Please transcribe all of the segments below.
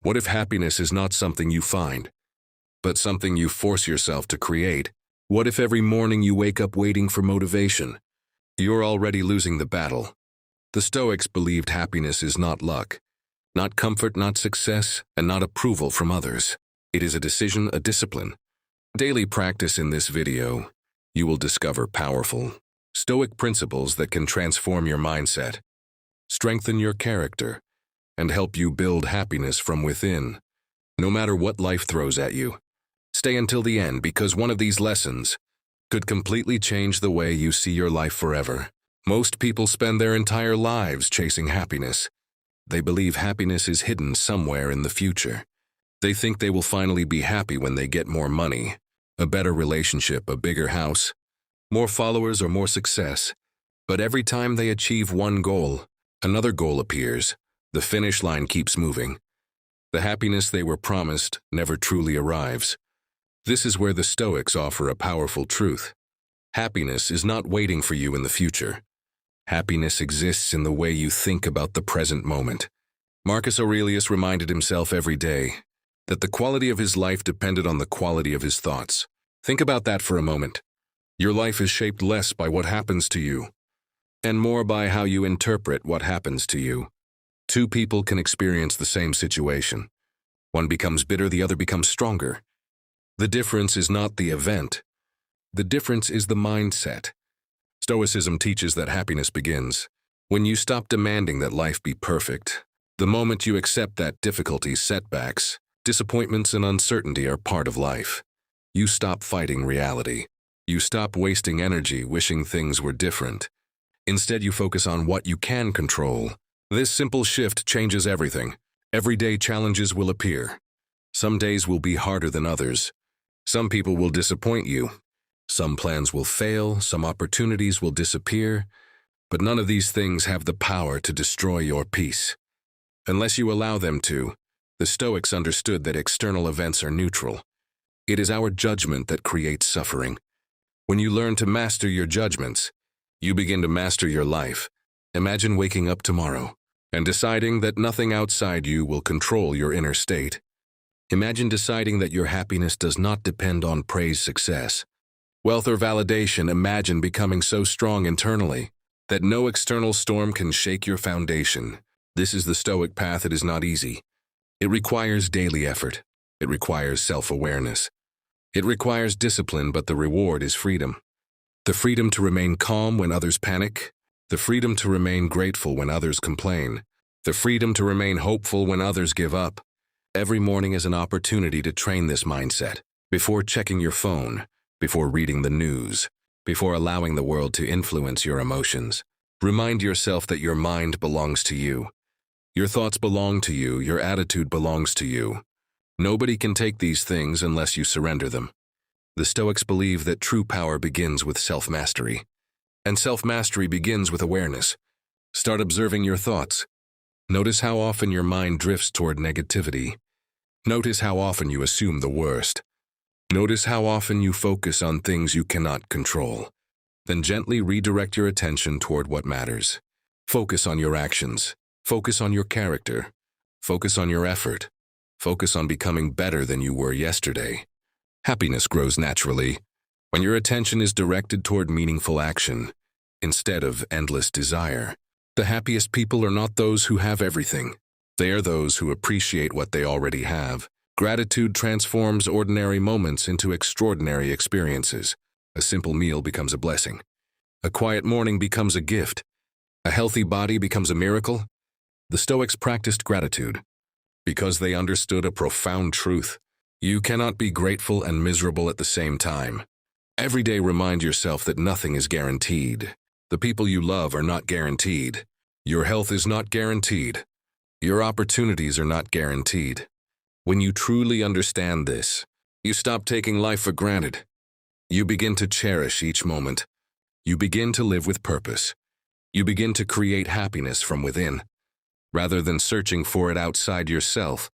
What if happiness is not something you find, but something you force yourself to create? What if every morning you wake up waiting for motivation? You're already losing the battle. The Stoics believed happiness is not luck, not comfort, not success, and not approval from others. It is a decision, a discipline. Daily practice in this video, you will discover powerful Stoic principles that can transform your mindset, strengthen your character, and help you build happiness from within, no matter what life throws at you. Stay until the end, because one of these lessons could completely change the way you see your life forever. Most people spend their entire lives chasing happiness. They believe happiness is hidden somewhere in the future. They think they will finally be happy when they get more money, a better relationship, a bigger house, more followers, or more success. But every time they achieve one goal, another goal appears. The finish line keeps moving. The happiness they were promised never truly arrives. This is where the Stoics offer a powerful truth. Happiness is not waiting for you in the future. Happiness exists in the way you think about the present moment. Marcus Aurelius reminded himself every day that the quality of his life depended on the quality of his thoughts. Think about that for a moment. Your life is shaped less by what happens to you, and more by how you interpret what happens to you. Two people can experience the same situation. One becomes bitter, the other becomes stronger. The difference is not the event. The difference is the mindset. Stoicism teaches that happiness begins when you stop demanding that life be perfect. The moment you accept that difficulties, setbacks, disappointments, and uncertainty are part of life, you stop fighting reality. You stop wasting energy wishing things were different. Instead, you focus on what you can control. This simple shift changes everything. Everyday challenges will appear. Some days will be harder than others. Some people will disappoint you. Some plans will fail, some opportunities will disappear, but none of these things have the power to destroy your peace, unless you allow them to. The Stoics understood that external events are neutral. It is our judgment that creates suffering. When you learn to master your judgments, you begin to master your life. Imagine waking up tomorrow and deciding that nothing outside you will control your inner state. Imagine deciding that your happiness does not depend on praise, success, wealth, or validation. Imagine becoming so strong internally that no external storm can shake your foundation. This is the Stoic path. It is not easy. It requires daily effort. It requires self-awareness. It requires discipline, but the reward is freedom. The freedom to remain calm when others panic. The freedom to remain grateful when others complain. The freedom to remain hopeful when others give up. Every morning is an opportunity to train this mindset. Before checking your phone, before reading the news, before allowing the world to influence your emotions, remind yourself that your mind belongs to you. Your thoughts belong to you. Your attitude belongs to you. Nobody can take these things unless you surrender them. The Stoics believe that true power begins with self-mastery. And self-mastery begins with awareness. Start observing your thoughts. Notice how often your mind drifts toward negativity. Notice how often you assume the worst. Notice how often you focus on things you cannot control. Then gently redirect your attention toward what matters. Focus on your actions. Focus on your character. Focus on your effort. Focus on becoming better than you were yesterday. Happiness grows naturally when your attention is directed toward meaningful action instead of endless desire. The happiest people are not those who have everything. They are those who appreciate what they already have. Gratitude transforms ordinary moments into extraordinary experiences. A simple meal becomes a blessing. A quiet morning becomes a gift. A healthy body becomes a miracle. The Stoics practiced gratitude because they understood a profound truth. You cannot be grateful and miserable at the same time. Every day remind yourself that nothing is guaranteed. The people you love are not guaranteed. Your health is not guaranteed. Your opportunities are not guaranteed. When you truly understand this, you stop taking life for granted. You begin to cherish each moment. You begin to live with purpose. You begin to create happiness from within, rather than searching for it outside yourself.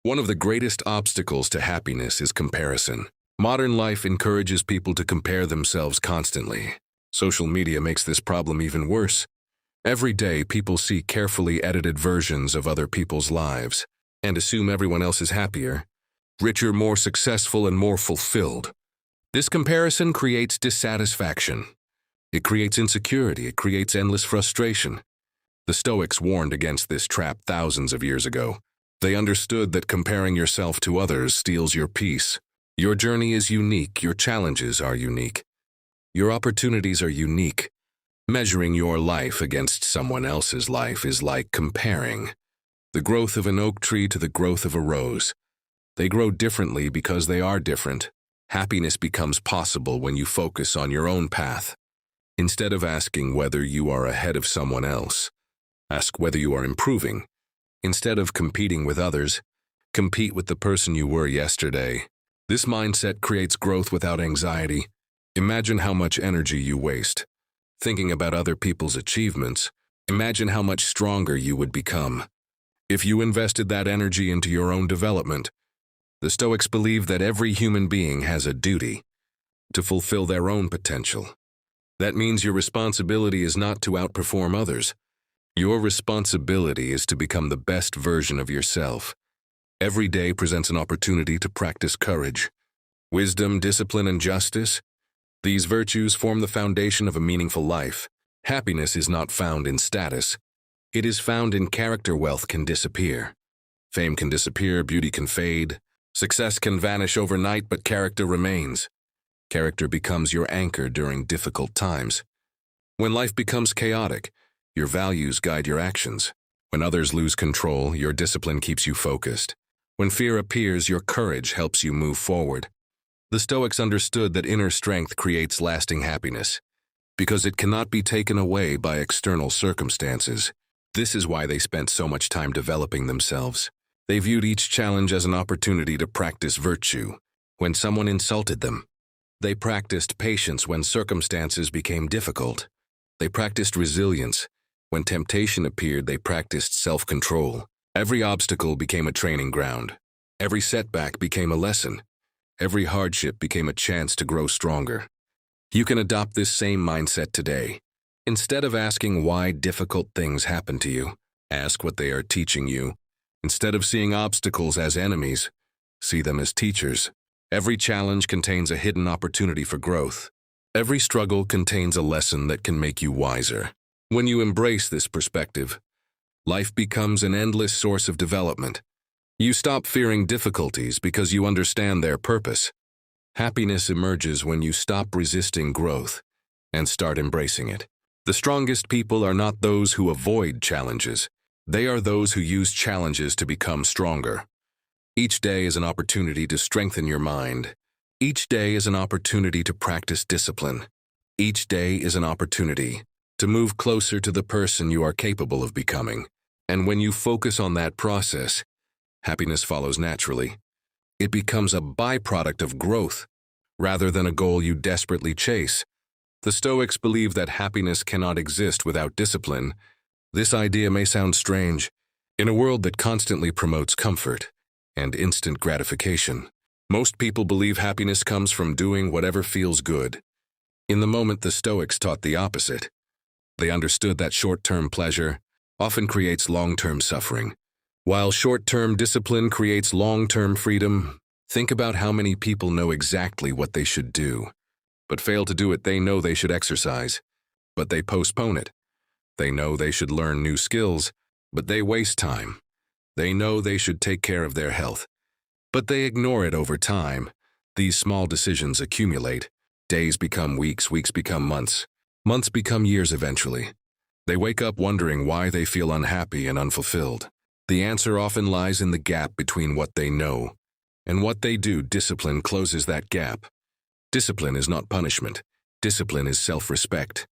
One of the greatest obstacles to happiness is comparison. Modern life encourages people to compare themselves constantly. Social media makes this problem even worse. Every day, people see carefully edited versions of other people's lives. and assume everyone else is happier, richer, more successful, and more fulfilled. This comparison creates dissatisfaction. It creates insecurity. It creates endless frustration. The Stoics warned against this trap thousands of years ago. They understood that comparing yourself to others steals your peace. Your journey is unique. Your challenges are unique. Your opportunities are unique. Measuring your life against someone else's life is like comparing the growth of an oak tree to the growth of a rose. They grow differently because they are different. Happiness becomes possible when you focus on your own path. Instead of asking whether you are ahead of someone else, ask whether you are improving. Instead of competing with others, compete with the person you were yesterday. This mindset creates growth without anxiety. Imagine how much energy you waste thinking about other people's achievements. Imagine how much stronger you would become if you invested that energy into your own development. The Stoics believe that every human being has a duty to fulfill their own potential. That means your responsibility is not to outperform others. Your responsibility is to become the best version of yourself. Every day presents an opportunity to practice courage, wisdom, discipline, and justice. These virtues form the foundation of a meaningful life. Happiness is not found in status. It is found in character. Wealth can disappear. Fame can disappear, beauty can fade. Success can vanish overnight, but character remains. Character becomes your anchor during difficult times. When life becomes chaotic, your values guide your actions. When others lose control, your discipline keeps you focused. When fear appears, your courage helps you move forward. The Stoics understood that inner strength creates lasting happiness, because it cannot be taken away by external circumstances. This is why they spent so much time developing themselves. They viewed each challenge as an opportunity to practice virtue. When someone insulted them, they practiced patience when circumstances became difficult. They practiced resilience. When temptation appeared, they practiced self-control. Every obstacle became a training ground. Every setback became a lesson. Every hardship became a chance to grow stronger. You can adopt this same mindset today. Instead of asking why difficult things happen to you, ask what they are teaching you. Instead of seeing obstacles as enemies, see them as teachers. Every challenge contains a hidden opportunity for growth. Every struggle contains a lesson that can make you wiser. When you embrace this perspective, life becomes an endless source of development. You stop fearing difficulties because you understand their purpose. Happiness emerges when you stop resisting growth and start embracing it. The strongest people are not those who avoid challenges. They are those who use challenges to become stronger. Each day is an opportunity to strengthen your mind. Each day is an opportunity to practice discipline. Each day is an opportunity to move closer to the person you are capable of becoming. And when you focus on that process, happiness follows naturally. It becomes a byproduct of growth, rather than a goal you desperately chase. The Stoics believe that happiness cannot exist without discipline. This idea may sound strange. In a world that constantly promotes comfort and instant gratification, most people believe happiness comes from doing whatever feels good. In the moment, the Stoics taught the opposite. They understood that short-term pleasure often creates long-term suffering. While short-term discipline creates long-term freedom, think about how many people know exactly what they should do, but fail to do it. They know they should exercise, but they postpone it. They know they should learn new skills, but they waste time. They know they should take care of their health, but they ignore it over time. These small decisions accumulate. Days become weeks, weeks become months, months become years eventually. They wake up wondering why they feel unhappy and unfulfilled. The answer often lies in the gap between what they know and what they do. Discipline closes that gap. Discipline is not punishment. Discipline is self-respect.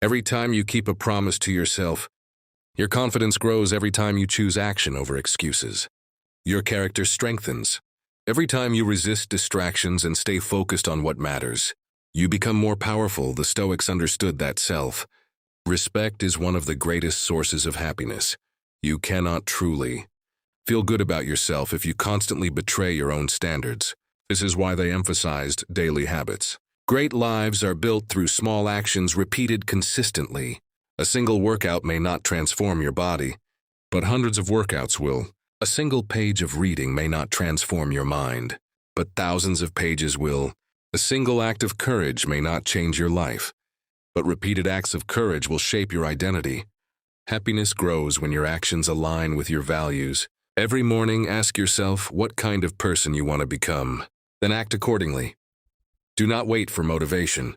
Every time you keep a promise to yourself, your confidence grows. Every time you choose action over excuses, your character strengthens. Every time you resist distractions and stay focused on what matters, you become more powerful. The Stoics understood that self-respect is one of the greatest sources of happiness. You cannot truly feel good about yourself if you constantly betray your own standards. This is why they emphasized daily habits. Great lives are built through small actions repeated consistently. A single workout may not transform your body, but hundreds of workouts will. A single page of reading may not transform your mind, but thousands of pages will. A single act of courage may not change your life, but repeated acts of courage will shape your identity. Happiness grows when your actions align with your values. Every morning, ask yourself what kind of person you want to become, then act accordingly. Do not wait for motivation.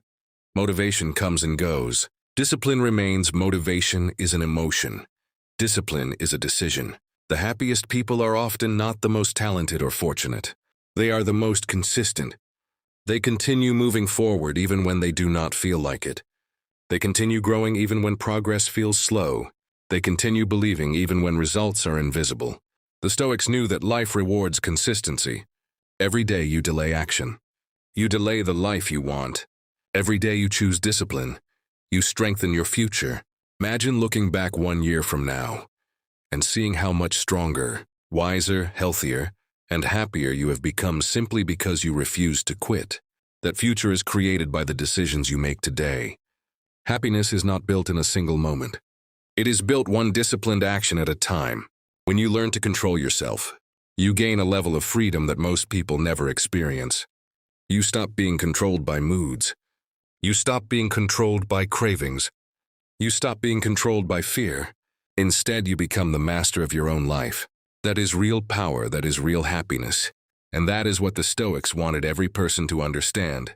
Motivation comes and goes. Discipline remains. Motivation is an emotion. Discipline is a decision. The happiest people are often not the most talented or fortunate. They are the most consistent. They continue moving forward even when they do not feel like it. They continue growing even when progress feels slow. They continue believing even when results are invisible. The Stoics knew that life rewards consistency. Every day you delay action. You delay the life you want. Every day you choose discipline. You strengthen your future. Imagine looking back 1 year from now and seeing how much stronger, wiser, healthier, and happier you have become simply because you refuse to quit. That future is created by the decisions you make today. Happiness is not built in a single moment. It is built one disciplined action at a time. When you learn to control yourself, you gain a level of freedom that most people never experience. You stop being controlled by moods. You stop being controlled by cravings. You stop being controlled by fear. Instead, you become the master of your own life. That is real power, that is real happiness. And that is what the Stoics wanted every person to understand.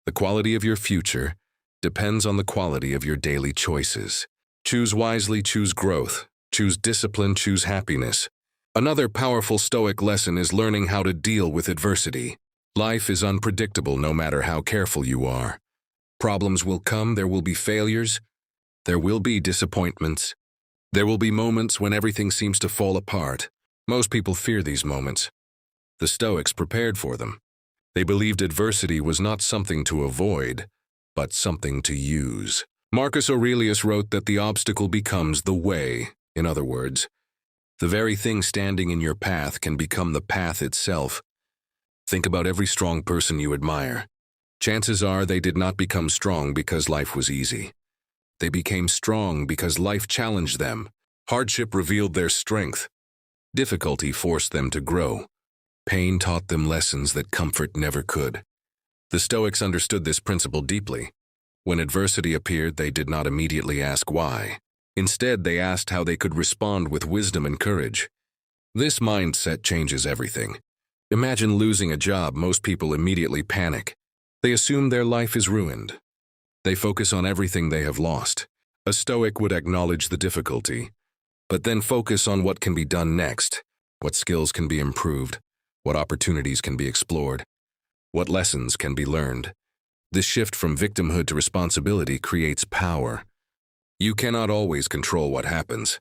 The quality of your future depends on the quality of your daily choices. Choose wisely, choose growth, choose discipline, choose happiness. Another powerful Stoic lesson is learning how to deal with adversity. Life is unpredictable no matter how careful you are. Problems will come, there will be failures, there will be disappointments. There will be moments when everything seems to fall apart. Most people fear these moments. The Stoics prepared for them. They believed adversity was not something to avoid, but something to use. Marcus Aurelius wrote that the obstacle becomes the way. In other words, the very thing standing in your path can become the path itself. Think about every strong person you admire. Chances are they did not become strong because life was easy. They became strong because life challenged them. Hardship revealed their strength. Difficulty forced them to grow. Pain taught them lessons that comfort never could. The Stoics understood this principle deeply. When adversity appeared, they did not immediately ask why. Instead, they asked how they could respond with wisdom and courage. This mindset changes everything. Imagine losing a job. Most people immediately panic. They assume their life is ruined. They focus on everything they have lost. A Stoic would acknowledge the difficulty, but then focus on what can be done next, what skills can be improved, what opportunities can be explored, what lessons can be learned. This shift from victimhood to responsibility creates power. You cannot always control what happens.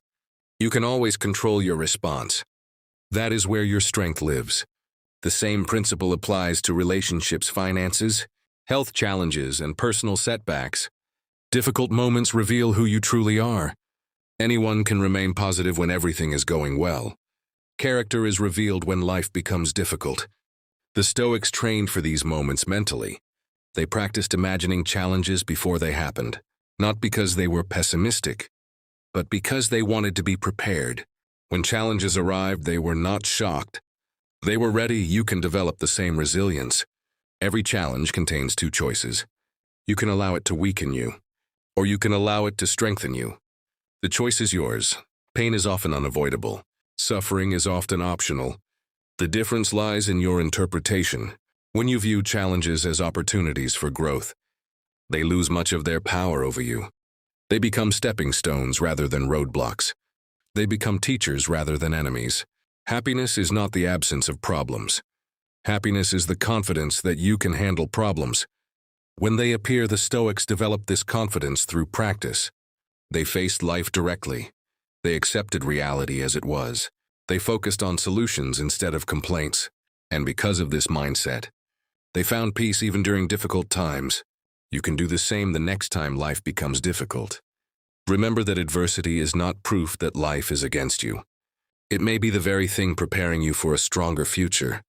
You can always control your response. That is where your strength lives. The same principle applies to relationships, finances, health challenges, and personal setbacks. Difficult moments reveal who you truly are. Anyone can remain positive when everything is going well. Character is revealed when life becomes difficult. The Stoics trained for these moments mentally. They practiced imagining challenges before they happened, not because they were pessimistic, but because they wanted to be prepared. When challenges arrived, they were not shocked. They were ready. You can develop the same resilience. Every challenge contains two choices. You can allow it to weaken you, or you can allow it to strengthen you. The choice is yours. Pain is often unavoidable. Suffering is often optional. The difference lies in your interpretation. When you view challenges as opportunities for growth, they lose much of their power over you. They become stepping stones rather than roadblocks. They become teachers rather than enemies. Happiness is not the absence of problems. Happiness is the confidence that you can handle problems. When they appear, the Stoics developed this confidence through practice. They faced life directly. They accepted reality as it was. They focused on solutions instead of complaints. And because of this mindset, they found peace even during difficult times. You can do the same the next time life becomes difficult. Remember that adversity is not proof that life is against you. It may be the very thing preparing you for a stronger future.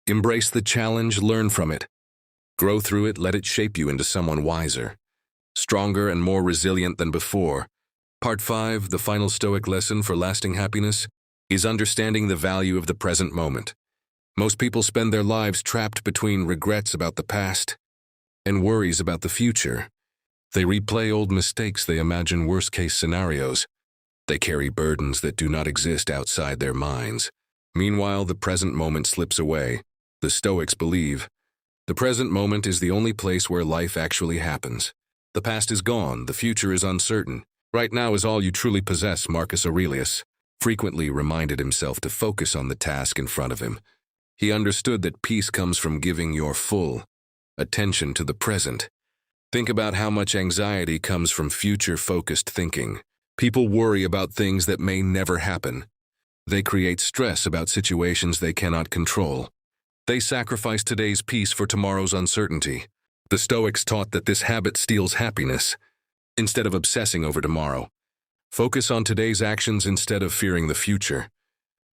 Embrace the challenge, learn from it. Grow through it, let it shape you into someone wiser, stronger and more resilient than before. Part 5, the final Stoic lesson for lasting happiness. is understanding the value of the present moment. Most people spend their lives trapped between regrets about the past and worries about the future. They replay old mistakes, they imagine worst-case scenarios. They carry burdens that do not exist outside their minds. Meanwhile, the present moment slips away. The Stoics believe the present moment is the only place where life actually happens. The past is gone, the future is uncertain. Right now is all you truly possess, Marcus Aurelius frequently reminded himself to focus on the task in front of him. He understood that peace comes from giving your full attention to the present. Think about how much anxiety comes from future-focused thinking. People worry about things that may never happen. They create stress about situations they cannot control. They sacrifice today's peace for tomorrow's uncertainty. The Stoics taught that this habit steals happiness. Instead of obsessing over tomorrow, focus on today's actions instead of fearing the future.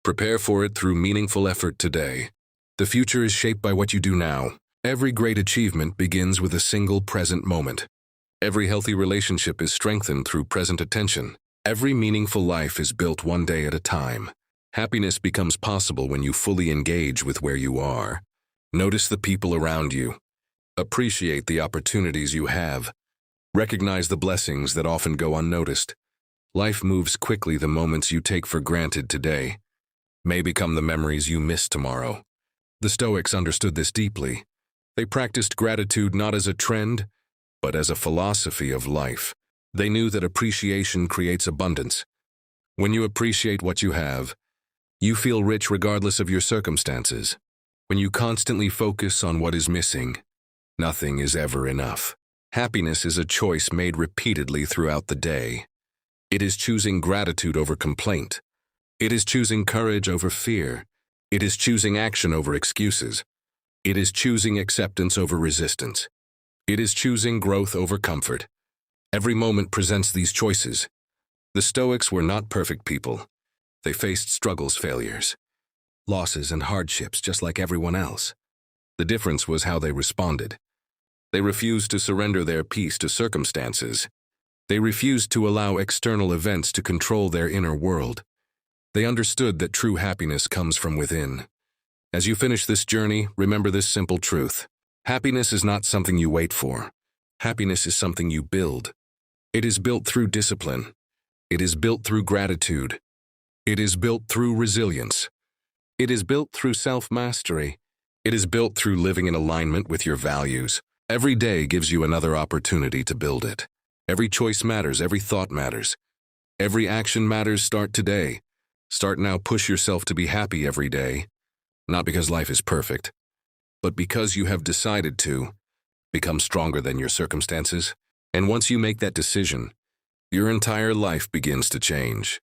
Prepare for it through meaningful effort today. The future is shaped by what you do now. Every great achievement begins with a single present moment. Every healthy relationship is strengthened through present attention. Every meaningful life is built one day at a time. Happiness becomes possible when you fully engage with where you are. Notice the people around you. Appreciate the opportunities you have. Recognize the blessings that often go unnoticed. Life moves quickly. The moments you take for granted today may become the memories you miss tomorrow. The Stoics understood this deeply. They practiced gratitude not as a trend, but as a philosophy of life. They knew that appreciation creates abundance. When you appreciate what you have, you feel rich regardless of your circumstances. When you constantly focus on what is missing, nothing is ever enough. Happiness is a choice made repeatedly throughout the day. It is choosing gratitude over complaint. It is choosing courage over fear. It is choosing action over excuses. It is choosing acceptance over resistance. It is choosing growth over comfort. Every moment presents these choices. The Stoics were not perfect people. They faced struggles, failures, losses, and hardships just like everyone else. The difference was how they responded. They refused to surrender their peace to circumstances. They refused to allow external events to control their inner world. They understood that true happiness comes from within. As you finish this journey, remember this simple truth. Happiness is not something you wait for. Happiness is something you build. It is built through discipline. It is built through gratitude. It is built through resilience. It is built through self-mastery. It is built through living in alignment with your values. Every day gives you another opportunity to build it. Every choice matters. Every thought matters. Every action matters. Start today. Start now. Push yourself to be happy every day. Not because life is perfect, but because you have decided to become stronger than your circumstances. And once you make that decision, your entire life begins to change.